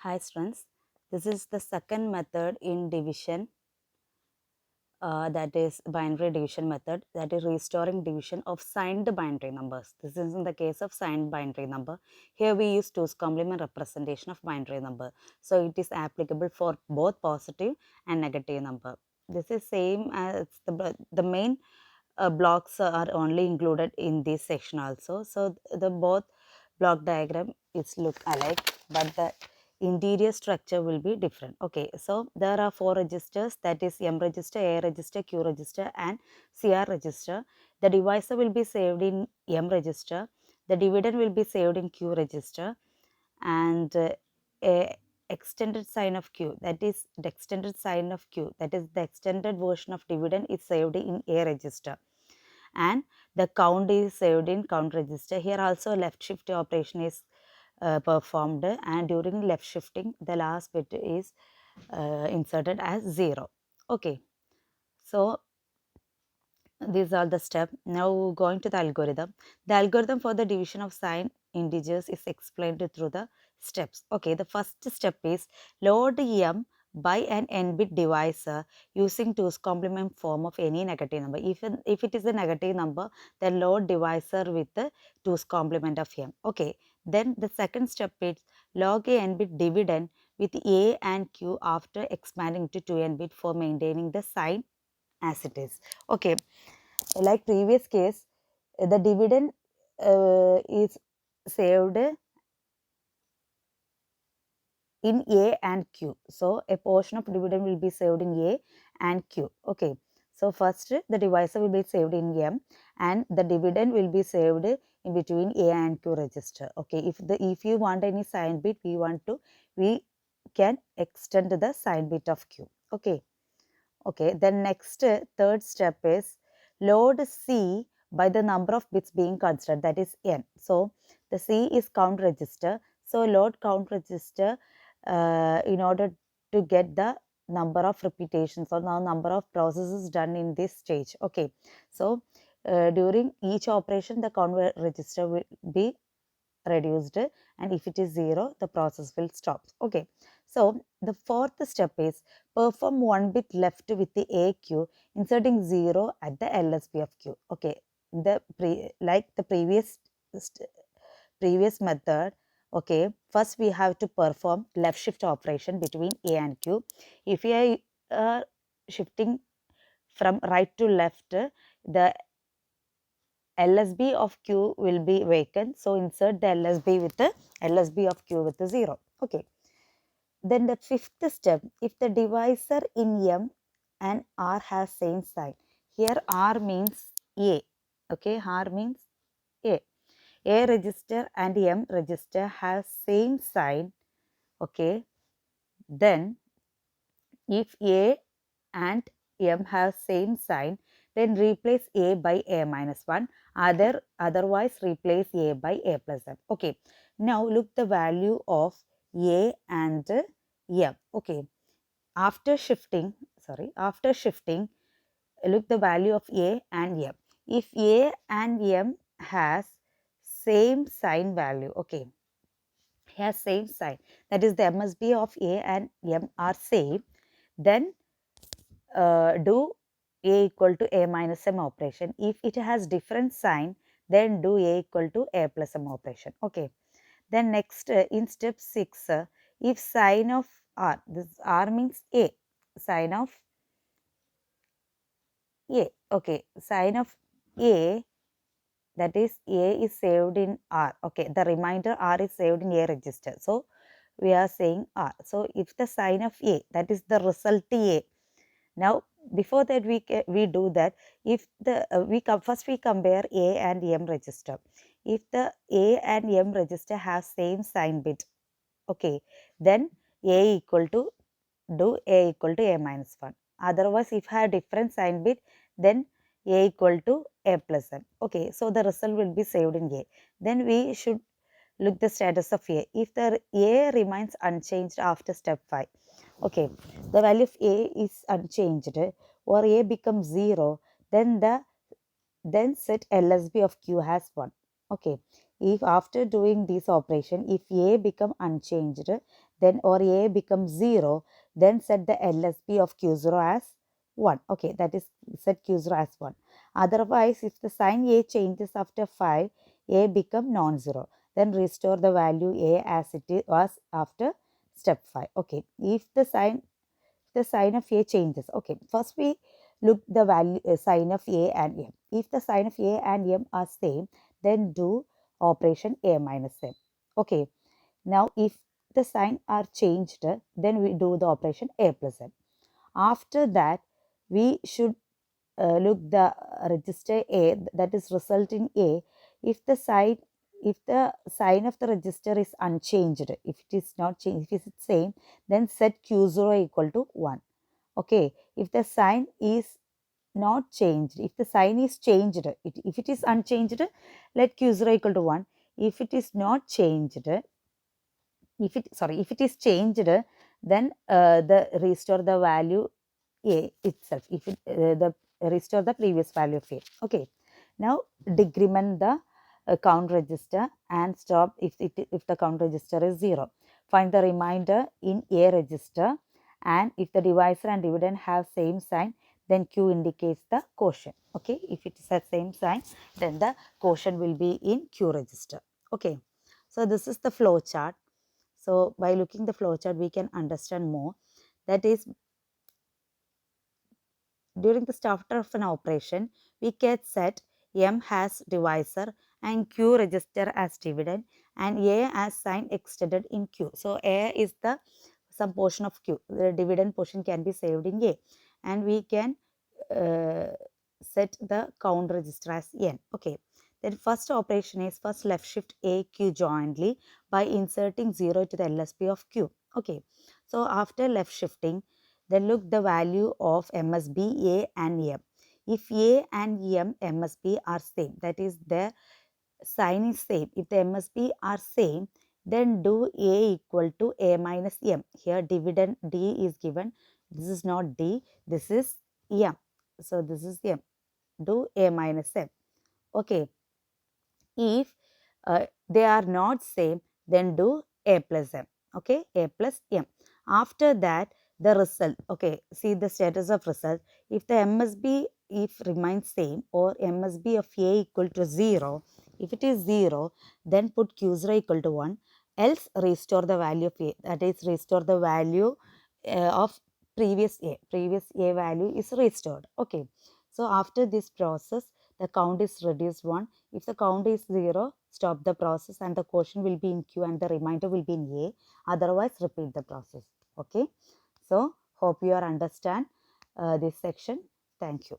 Hi students, this is the second method in division, that is binary division method, that is restoring division of signed binary numbers. This is in the case of signed binary number. Here we use 2's complement representation of binary number. So it is applicable for both positive and negative number. This is same as the main blocks are only included in this section also. So the both block diagram is look alike, but the interior structure will be different. Okay, so there are 4 registers, that is M register, A register, Q register and CR register. The divisor will be saved in M register, the dividend will be saved in Q register, and a extended sign of Q, that is the extended sign of Q, that is the extended version of dividend is saved in A register, and the count is saved in count register. Here also left shift operation is performed, and during left shifting the last bit is inserted as 0. Okay, so these are the steps. Now going to the algorithm. The algorithm for the division of signed integers is explained through the steps. Okay, the first step is load M by an n-bit divisor using 2's complement form of any negative number. If it is a negative number, then load divisor with the 2's complement of M. Okay, then the second step is log a n-bit dividend with A and Q after expanding to 2n-bit for maintaining the sign as it is. Okay, like previous case, the dividend is saved in A and Q. So a portion of dividend will be saved in A and Q. Okay, so first the divisor will be saved in M and the dividend will be saved in between A and Q register. Okay, if you want any sign bit, we can extend the sign bit of Q. Okay. Okay, then next third step is load C by the number of bits being considered, that is n. So the C is count register. So load count register in order to get the number of repetitions or now number of processes done in this stage. Okay, so during each operation the count register will be reduced, and if it is 0 the process will stop. Okay, so the fourth step is perform one bit left with the AQ inserting 0 at the LSB of Q. Okay, like the previous method. Okay, first we have to perform left shift operation between A and Q. If we are shifting from right to left, the LSB of Q will be vacant. So insert the LSB with the LSB of Q with the 0. Okay. Then the fifth step, if the divisor in M and R has same sign. Here R means A. Okay, R means A. A register and M register have same sign. Okay. Then if A and M have same sign, then replace A by A minus 1. Otherwise replace A by A plus M. Okay. Now look the value of A and M. Okay. After shifting, look the value of A and M. If A and M has same sign value, okay, has same sign, that is the MSB of A and M are same, then do A equal to A minus M operation. If it has different sign, then do A equal to A plus M operation. Okay. Then next in step 6, if sign of R, this R means A, sign of A. Okay, sign of A, that is A is saved in R. Okay, the remainder R is saved in A register. So we are saying R. So if the sign of A, that is the result A. Now before that we do that, if the first we compare A and M register. If the A and M register have same sign bit, okay, then A equal to A minus 1. Otherwise if have different sign bit, then A equal to A plus M. Okay, so the result will be saved in A. Then we should look the status of A. If the A remains unchanged after step 5, okay, the value of A is unchanged or A becomes 0, then set LSB of Q has 1. Okay, if after doing this operation, if A become unchanged, then or A becomes 0, then set the LSB of Q0 as 1. Okay, that is set Q0 as 1. Otherwise, if the sign A changes after 5, A become non-zero. Then restore the value A as it was after step 5. Okay, if the sign of A changes. Okay, first we look the value sign of A and M. If the sign of A and M are same, then do operation A minus M. Okay, now if the sign are changed, then we do the operation A plus M. After that, we should look the register A, that is result in A. If the sign of the register is unchanged, if it is not changed, if it is same, then set Q0 equal to 1. Okay, if the sign is not changed, if the sign is changed, if it is unchanged, let Q0 equal to 1. If it is not changed, if it is changed, then the restore the value A itself. If it the restore the previous value of A. Okay, now decrement the count register and stop if the count register is 0. Find the remainder in A register, and if the divisor and dividend have same sign, then Q indicates the quotient. Okay, if it is the same sign, then the quotient will be in Q register. Okay, so this is the flow chart. So by looking the flow chart, we can understand more. That is, during the starter of an operation, we get set M has divisor and Q register as dividend and A as sign extended in Q. So A is the some portion of Q. The dividend portion can be saved in A, and we can set the count register as N. Okay. Then first operation is first left shift A Q jointly by inserting 0 to the LSB of Q. Okay. So after left shifting, then look the value of MSB A and M. If A and M MSB are same, that is their sign is same. If the MSB are same, then do A equal to A minus M. Here dividend D is given. This is not D, this is M. So this is M. Do A minus M. Okay. If they are not same, then do A plus M. Okay, A plus M. After that, the result. Okay, see the status of result. If the MSB if remains same or MSB of A equal to 0, if it is 0, then put Q0 equal to 1. Else restore the value of A. That is, restore the value of previous A. Previous A value is restored. Okay. So after this process, the count is reduced 1. If the count is 0, stop the process and the quotient will be in Q and the remainder will be in A. Otherwise, repeat the process. Okay. So, hope you are understand this section. Thank you.